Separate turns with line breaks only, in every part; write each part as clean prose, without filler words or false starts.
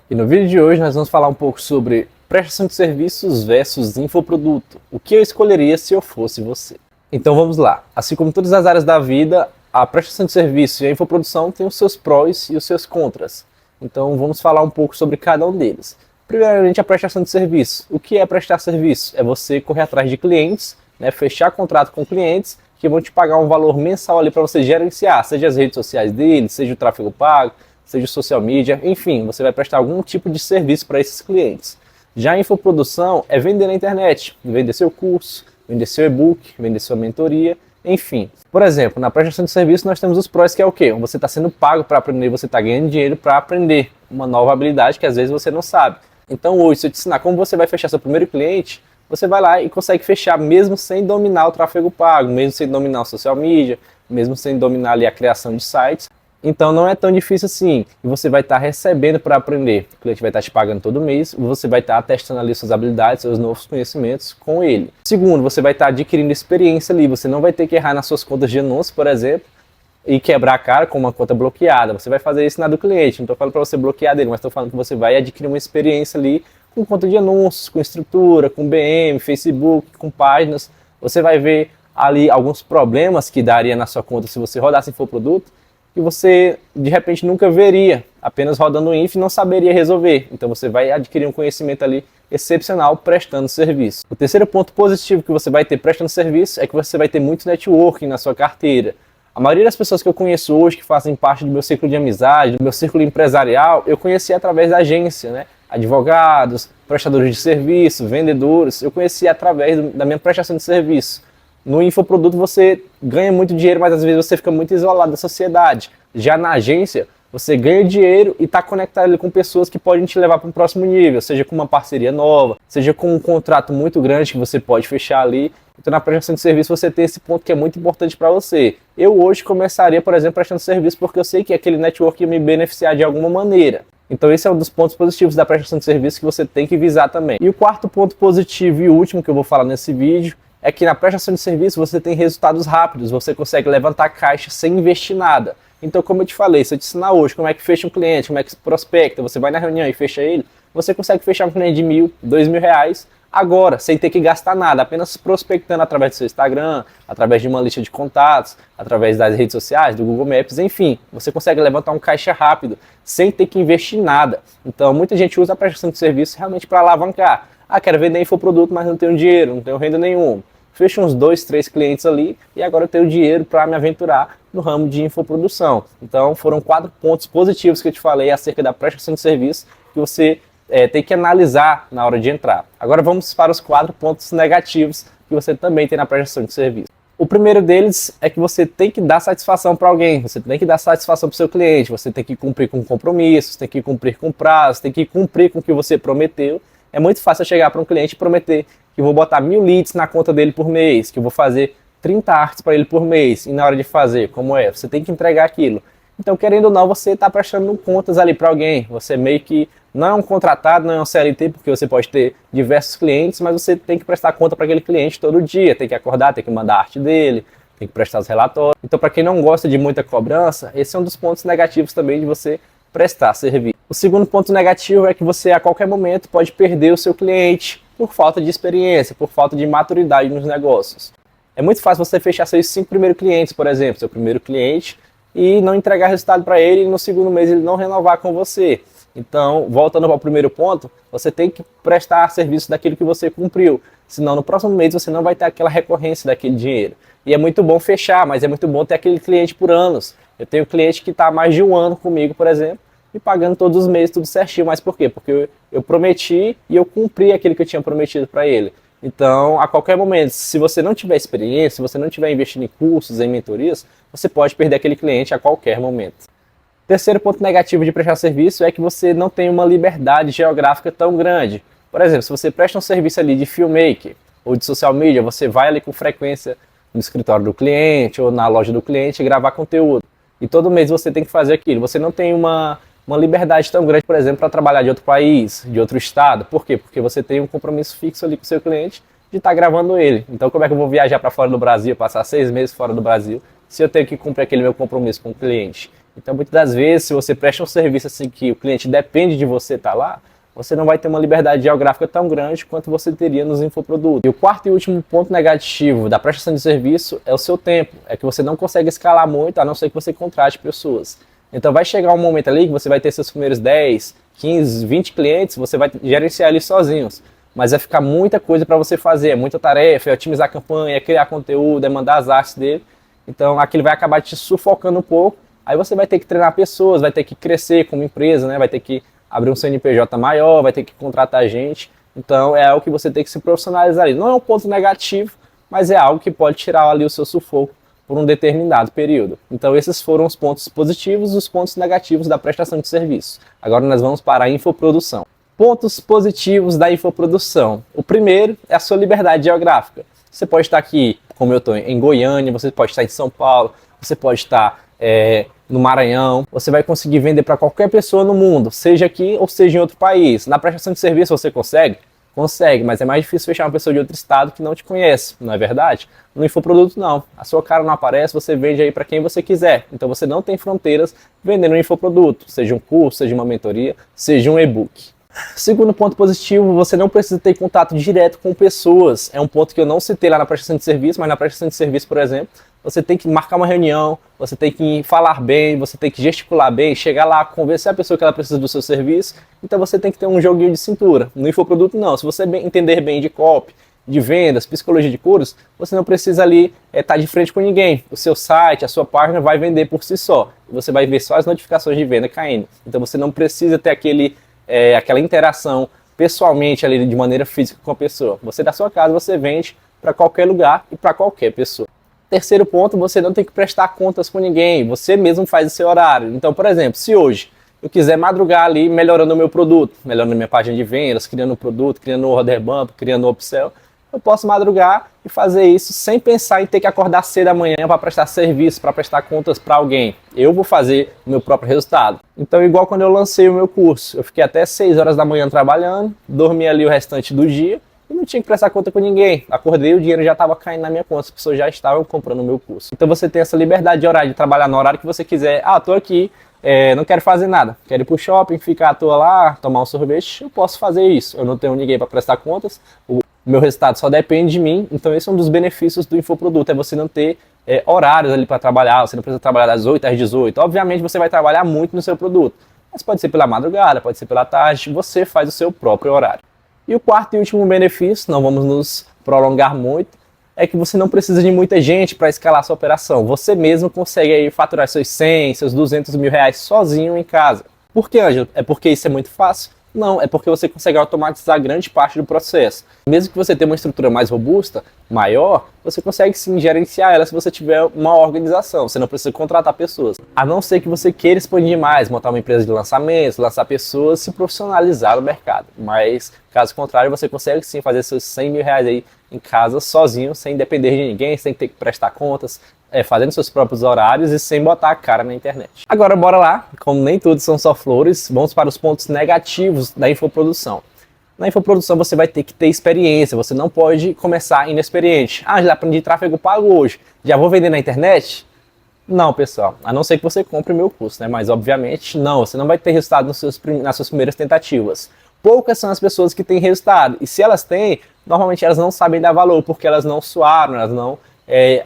E no vídeo de hoje nós vamos falar um pouco sobre prestação de serviços versus infoproduto. O que eu escolheria se eu fosse você? Então vamos lá. Assim como todas as áreas da vida, a prestação de serviço e a infoprodução têm os seus prós e os seus contras. Então vamos falar um pouco sobre cada um deles. Primeiramente, a prestação de serviço. O que é prestar serviço? É você correr atrás de clientes, fechar contrato com clientes que vão te pagar um valor mensal ali para você gerenciar, seja as redes sociais deles, seja o tráfego pago, seja o social media, enfim, você vai prestar algum tipo de serviço para esses clientes. Já a infoprodução é vender na internet, vender seu curso, vender seu e-book, vender sua mentoria, enfim. Por exemplo, na prestação de serviço nós temos os prós, que é o quê? Você está sendo pago para aprender, você está ganhando dinheiro para aprender uma nova habilidade que às vezes você não sabe. Então hoje, se eu te ensinar como você vai fechar seu primeiro cliente, você vai lá e consegue fechar mesmo sem dominar o tráfego pago, mesmo sem dominar o social media, mesmo sem dominar ali a criação de sites. Então não é tão difícil assim, e você vai estar recebendo para aprender. O cliente vai estar te pagando todo mês, você vai estar testando ali suas habilidades, seus novos conhecimentos com ele. Segundo, você vai estar adquirindo experiência ali, você não vai ter que errar nas suas contas de anúncio, por exemplo, e quebrar a cara com uma conta bloqueada. Você vai fazer isso na do cliente, não estou falando para você bloquear dele, mas estou falando que você vai adquirir uma experiência ali com conta de anúncios, com estrutura, com BM, Facebook, com páginas. Você vai ver ali alguns problemas que daria na sua conta se você rodasse infoproduto, que você de repente nunca veria, apenas rodando o Inf e não saberia resolver. Então você vai adquirir um conhecimento ali excepcional prestando serviço. O terceiro ponto positivo que você vai ter prestando serviço é que você vai ter muito networking na sua carteira. A maioria das pessoas que eu conheço hoje, que fazem parte do meu círculo de amizade, do meu círculo empresarial, eu conheci através da agência, Advogados, prestadores de serviço, vendedores, eu conheci através da minha prestação de serviço. No infoproduto você ganha muito dinheiro, mas às vezes você fica muito isolado da sociedade. Já na agência, você ganha dinheiro e está conectado ali com pessoas que podem te levar para um próximo nível, seja com uma parceria nova, seja com um contrato muito grande que você pode fechar ali. Então na prestação de serviço você tem esse ponto que é muito importante para você. Eu hoje começaria, por exemplo, prestando serviço porque eu sei que aquele network ia me beneficiar de alguma maneira. Então esse é um dos pontos positivos da prestação de serviço que você tem que visar também. E o quarto ponto positivo e último que eu vou falar nesse vídeo é que na prestação de serviço você tem resultados rápidos, você consegue levantar caixa sem investir nada. Então, como eu te falei, se eu te ensinar hoje como é que fecha um cliente, como é que se prospecta, você vai na reunião e fecha ele, você consegue fechar um cliente de R$1.000, R$2.000 agora, sem ter que gastar nada, apenas prospectando através do seu Instagram, através de uma lista de contatos, através das redes sociais, do Google Maps, enfim, você consegue levantar um caixa rápido, sem ter que investir nada. Então, muita gente usa a prestação de serviço realmente para alavancar. Ah, quero vender infoproduto, mas não tenho dinheiro, não tenho renda nenhuma. Fecho uns 2, 3 clientes ali e agora eu tenho dinheiro para me aventurar no ramo de infoprodução. Então foram 4 pontos positivos que eu te falei acerca da prestação de serviço que você tem que analisar na hora de entrar. Agora vamos para os 4 pontos negativos que você também tem na prestação de serviço. O primeiro deles é que você tem que dar satisfação para alguém, você tem que dar satisfação para o seu cliente, você tem que cumprir com compromissos, tem que cumprir com prazos, tem que cumprir com o que você prometeu. É muito fácil eu chegar para um cliente e prometer que eu vou botar 1.000 leads na conta dele por mês, que eu vou fazer 30 artes para ele por mês, e na hora de fazer, como é? Você tem que entregar aquilo. Então, querendo ou não, você está prestando contas ali para alguém, você meio que não é um contratado, não é um CLT, porque você pode ter diversos clientes, mas você tem que prestar conta para aquele cliente todo dia, tem que acordar, tem que mandar a arte dele, tem que prestar os relatórios. Então, para quem não gosta de muita cobrança, esse é um dos pontos negativos também de você prestar serviço. O segundo ponto negativo é que você a qualquer momento pode perder o seu cliente por falta de experiência, por falta de maturidade nos negócios. É muito fácil você fechar seus 5 primeiros clientes, por exemplo, seu primeiro cliente, e não entregar resultado para ele e no segundo mês ele não renovar com você. Então, voltando ao primeiro ponto, você tem que prestar serviço daquilo que você cumpriu, senão no próximo mês você não vai ter aquela recorrência daquele dinheiro. E é muito bom fechar, mas é muito bom ter aquele cliente por anos. Eu tenho cliente que está há mais de 1 ano comigo, por exemplo, e pagando todos os meses tudo certinho. Mas por quê? Porque eu prometi e eu cumpri aquilo que eu tinha prometido para ele. Então, a qualquer momento, se você não tiver experiência, se você não tiver investindo em cursos, em mentorias, você pode perder aquele cliente a qualquer momento. Terceiro ponto negativo de prestar serviço é que você não tem uma liberdade geográfica tão grande. Por exemplo, se você presta um serviço ali de filmmaker ou de social media, você vai ali com frequência no escritório do cliente ou na loja do cliente gravar conteúdo. E todo mês você tem que fazer aquilo. Você não tem uma liberdade tão grande, por exemplo, para trabalhar de outro país, de outro estado. Por quê? Porque você tem um compromisso fixo ali com o seu cliente de estar gravando ele. Então como é que eu vou viajar para fora do Brasil, passar 6 meses fora do Brasil, se eu tenho que cumprir aquele meu compromisso com o cliente? Então, muitas das vezes, se você presta um serviço assim que o cliente depende de você estar lá, você não vai ter uma liberdade geográfica tão grande quanto você teria nos infoprodutos. E o quarto e último ponto negativo da prestação de serviço é o seu tempo. É que você não consegue escalar muito, a não ser que você contrate pessoas. Então vai chegar um momento ali que você vai ter seus primeiros 10, 15, 20 clientes, você vai gerenciar ali sozinhos. Mas vai ficar muita coisa para você fazer, é muita tarefa, é otimizar a campanha, é criar conteúdo, é mandar as artes dele. Então aquilo vai acabar te sufocando um pouco. Aí você vai ter que treinar pessoas, vai ter que crescer como empresa, né? Vai ter que abrir um CNPJ maior, vai ter que contratar gente. Então é algo que você tem que se profissionalizar ali. Não é um ponto negativo, mas é algo que pode tirar ali o seu sufoco por um determinado período. Então esses foram os pontos positivos e os pontos negativos da prestação de serviço. Agora nós vamos para a infoprodução. Pontos positivos da infoprodução. O primeiro é a sua liberdade geográfica. Você pode estar aqui, como eu estou, em Goiânia, você pode estar em São Paulo, você pode estar no Maranhão, você vai conseguir vender para qualquer pessoa no mundo, seja aqui ou seja em outro país. Na prestação de serviço você consegue? Consegue, mas é mais difícil fechar uma pessoa de outro estado que não te conhece, não é verdade? No infoproduto não, a sua cara não aparece, você vende aí para quem você quiser. Então você não tem fronteiras vendendo um infoproduto, seja um curso, seja uma mentoria, seja um e-book. Segundo ponto positivo, você não precisa ter contato direto com pessoas. É um ponto que eu não citei lá na prestação de serviço, mas na prestação de serviço, por exemplo, você tem que marcar uma reunião, você tem que falar bem, você tem que gesticular bem, chegar lá, convencer a pessoa que ela precisa do seu serviço. Então você tem que ter um joguinho de cintura. No infoproduto não, se você entender bem de copy, de vendas, psicologia de cursos, você não precisa ali estar de frente com ninguém. O seu site, a sua página vai vender por si só. Você vai ver só as notificações de venda caindo. Então você não precisa ter aquela interação pessoalmente ali de maneira física com a pessoa. Você da sua casa, você vende para qualquer lugar e para qualquer pessoa. Terceiro ponto, você não tem que prestar contas com ninguém, você mesmo faz o seu horário. Então, por exemplo, se hoje eu quiser madrugar ali melhorando o meu produto, melhorando a minha página de vendas, criando um produto, criando um order bump, criando um upsell, eu posso madrugar e fazer isso sem pensar em ter que acordar cedo da manhã para prestar serviço, para prestar contas para alguém. Eu vou fazer o meu próprio resultado. Então, igual quando eu lancei o meu curso, eu fiquei até 6 horas da manhã trabalhando, dormi ali o restante do dia e não tinha que prestar conta com ninguém. Acordei, o dinheiro já estava caindo na minha conta, as pessoas já estavam comprando o meu curso. Então você tem essa liberdade de horário, de trabalhar no horário que você quiser. Ah, tô aqui, não quero fazer nada, quero ir pro shopping, ficar à toa lá, tomar um sorvete, eu posso fazer isso. Eu não tenho ninguém para prestar contas, o meu resultado só depende de mim. Então esse é um dos benefícios do infoproduto, é você não ter horários ali para trabalhar, você não precisa trabalhar das 8 às 18. Obviamente você vai trabalhar muito no seu produto, mas pode ser pela madrugada, pode ser pela tarde, você faz o seu próprio horário. E o quarto e último benefício, não vamos nos prolongar muito, é que você não precisa de muita gente para escalar sua operação. Você mesmo consegue aí faturar seus 100, seus 200 mil reais sozinho em casa. Por que, Ângelo? É porque isso é muito fácil? Não, é porque você consegue automatizar grande parte do processo. Mesmo que você tenha uma estrutura mais robusta, maior, você consegue sim gerenciar ela se você tiver uma organização. Você não precisa contratar pessoas. A não ser que você queira expandir mais, montar uma empresa de lançamentos, lançar pessoas, se profissionalizar no mercado. Mas, caso contrário, você consegue sim fazer seus 100 mil reais aí em casa sozinho, sem depender de ninguém, sem ter que prestar contas, fazendo seus próprios horários e sem botar a cara na internet. Agora bora lá, como nem tudo são só flores, vamos para os pontos negativos da infoprodução. Na infoprodução você vai ter que ter experiência, você não pode começar inexperiente. Ah, já aprendi tráfego pago hoje, já vou vender na internet? Não, pessoal, a não ser que você compre o meu curso, né? Mas obviamente não, você não vai ter resultado nas suas primeiras tentativas. Poucas são as pessoas que têm resultado, e se elas têm, normalmente elas não sabem dar valor, porque elas não suaram, elas não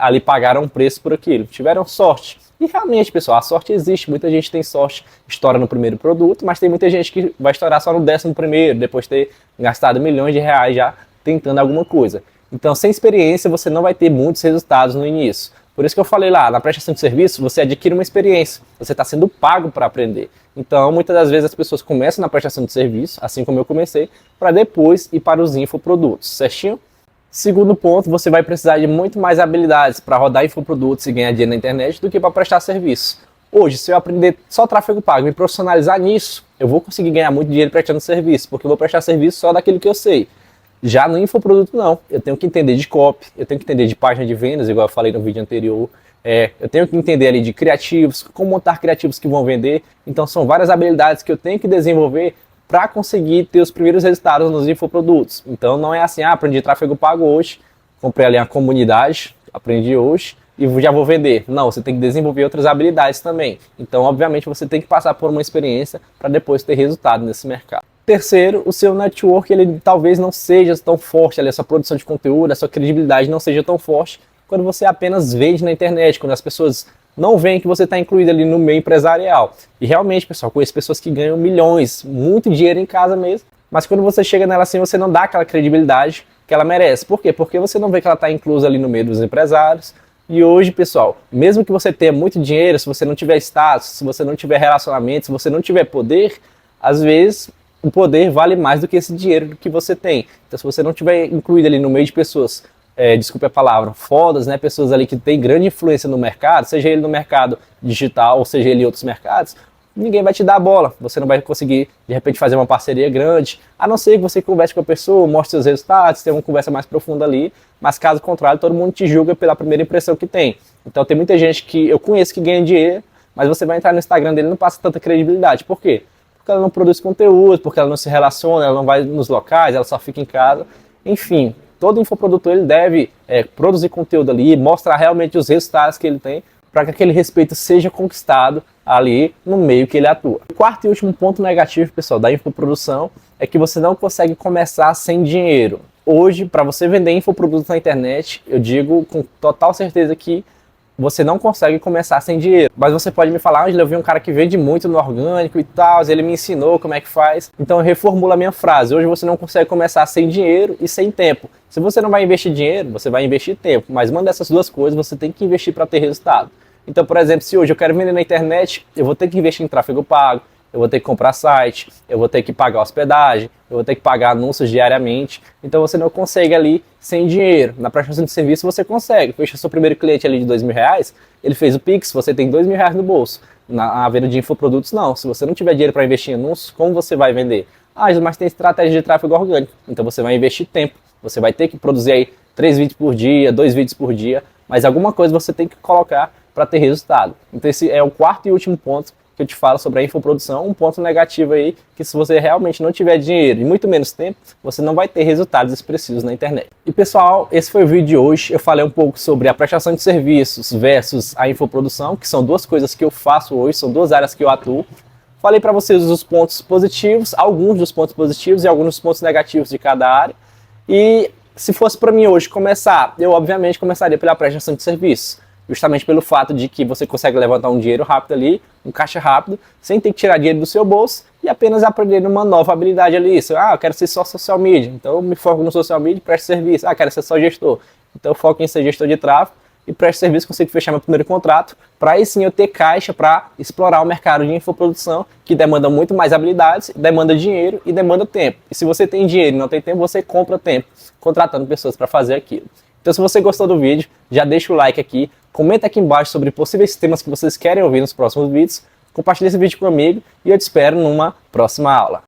ali pagaram um preço por aquilo, tiveram sorte. E realmente, pessoal, a sorte existe, muita gente tem sorte, estoura no primeiro produto, mas tem muita gente que vai estourar só no 11º, depois de ter gastado milhões de reais já tentando alguma coisa. Então, sem experiência, você não vai ter muitos resultados no início. Por isso que eu falei lá, na prestação de serviço, você adquire uma experiência, você está sendo pago para aprender. Então, muitas das vezes as pessoas começam na prestação de serviço, assim como eu comecei, para depois ir para os infoprodutos, certinho? Segundo ponto, você vai precisar de muito mais habilidades para rodar infoprodutos e ganhar dinheiro na internet do que para prestar serviço. Hoje, se eu aprender só tráfego pago e me profissionalizar nisso, eu vou conseguir ganhar muito dinheiro prestando serviço, porque eu vou prestar serviço só daquilo que eu sei. Já no infoproduto não, eu tenho que entender de copy, eu tenho que entender de página de vendas, igual eu falei no vídeo anterior, eu tenho que entender ali de criativos, como montar criativos que vão vender. Então são várias habilidades que eu tenho que desenvolver para conseguir ter os primeiros resultados nos infoprodutos. Então não é assim, aprendi tráfego pago hoje, comprei ali a comunidade, aprendi hoje e já vou vender. Não, você tem que desenvolver outras habilidades também. Então, obviamente, você tem que passar por uma experiência para depois ter resultado nesse mercado. Terceiro, o seu network, ele talvez não seja tão forte, a sua produção de conteúdo, a sua credibilidade não seja tão forte quando você apenas vende na internet, quando as pessoas não veem que você está incluído ali no meio empresarial. E realmente, pessoal, conheço pessoas que ganham milhões, muito dinheiro em casa mesmo, mas quando você chega nela assim, você não dá aquela credibilidade que ela merece. Por quê? Porque você não vê que ela está inclusa ali no meio dos empresários. E hoje, pessoal, mesmo que você tenha muito dinheiro, se você não tiver status, se você não tiver relacionamento, se você não tiver poder, às vezes o poder vale mais do que esse dinheiro que você tem. Então, se você não tiver incluído ali no meio de pessoas, desculpe a palavra, fodas, né, pessoas ali que têm grande influência no mercado, seja ele no mercado digital ou seja ele em outros mercados, ninguém vai te dar a bola. Você não vai conseguir, de repente, fazer uma parceria grande, a não ser que você converse com a pessoa, mostre seus resultados, tenha uma conversa mais profunda ali, mas caso contrário, todo mundo te julga pela primeira impressão que tem. Então tem muita gente que eu conheço que ganha dinheiro, mas você vai entrar no Instagram dele e não passa tanta credibilidade. Por quê? Porque ela não produz conteúdo, porque ela não se relaciona, ela não vai nos locais, ela só fica em casa. Enfim, todo infoprodutor ele deve produzir conteúdo ali, mostrar realmente os resultados que ele tem, para que aquele respeito seja conquistado ali no meio que ele atua. O quarto e último ponto negativo, pessoal, da infoprodução é que você não consegue começar sem dinheiro. Hoje, para você vender infoprodutos na internet, eu digo com total certeza que você não consegue começar sem dinheiro. Mas você pode me falar, Ângelo, eu vi um cara que vende muito no orgânico e tal, ele me ensinou como é que faz. Então eu reformulo a minha frase. Hoje você não consegue começar sem dinheiro e sem tempo. Se você não vai investir dinheiro, você vai investir tempo. Mas uma dessas duas coisas você tem que investir para ter resultado. Então, por exemplo, se hoje eu quero vender na internet, eu vou ter que investir em tráfego pago, eu vou ter que comprar site, eu vou ter que pagar hospedagem, eu vou ter que pagar anúncios diariamente. Então você não consegue ali sem dinheiro. Na prestação de serviço você consegue. Fecha seu primeiro cliente ali de R$2.000, ele fez o Pix, você tem R$2.000 no bolso. Na venda de infoprodutos, não. Se você não tiver dinheiro para investir em anúncios, como você vai vender? Mas tem estratégia de tráfego orgânico. Então você vai investir tempo. Você vai ter que produzir aí 3 vídeos por dia, 2 vídeos por dia, mas alguma coisa você tem que colocar para ter resultado. Então esse é o quarto e último ponto que eu te falo sobre a infoprodução, um ponto negativo aí, que se você realmente não tiver dinheiro e muito menos tempo, você não vai ter resultados expressivos na internet. E pessoal, esse foi o vídeo de hoje. Eu falei um pouco sobre a prestação de serviços versus a infoprodução, que são duas coisas que eu faço hoje, são duas áreas que eu atuo. Falei para vocês os pontos positivos, alguns dos pontos positivos e alguns dos pontos negativos de cada área. E se fosse para mim hoje começar, eu obviamente começaria pela prestação de serviços. Justamente pelo fato de que você consegue levantar um dinheiro rápido ali, um caixa rápido, sem ter que tirar dinheiro do seu bolso e apenas aprender uma nova habilidade ali. Eu quero ser só social media, então eu me foco no social media e presto serviço. Quero ser só gestor, então eu foco em ser gestor de tráfego e presto serviço, consigo fechar meu primeiro contrato, para aí sim eu ter caixa para explorar o mercado de infoprodução, que demanda muito mais habilidades, demanda dinheiro e demanda tempo. E se você tem dinheiro e não tem tempo, você compra tempo, contratando pessoas para fazer aquilo. Então se você gostou do vídeo, já deixa o like aqui, comenta aqui embaixo sobre possíveis temas que vocês querem ouvir nos próximos vídeos, compartilha esse vídeo com um amigo e eu te espero numa próxima aula.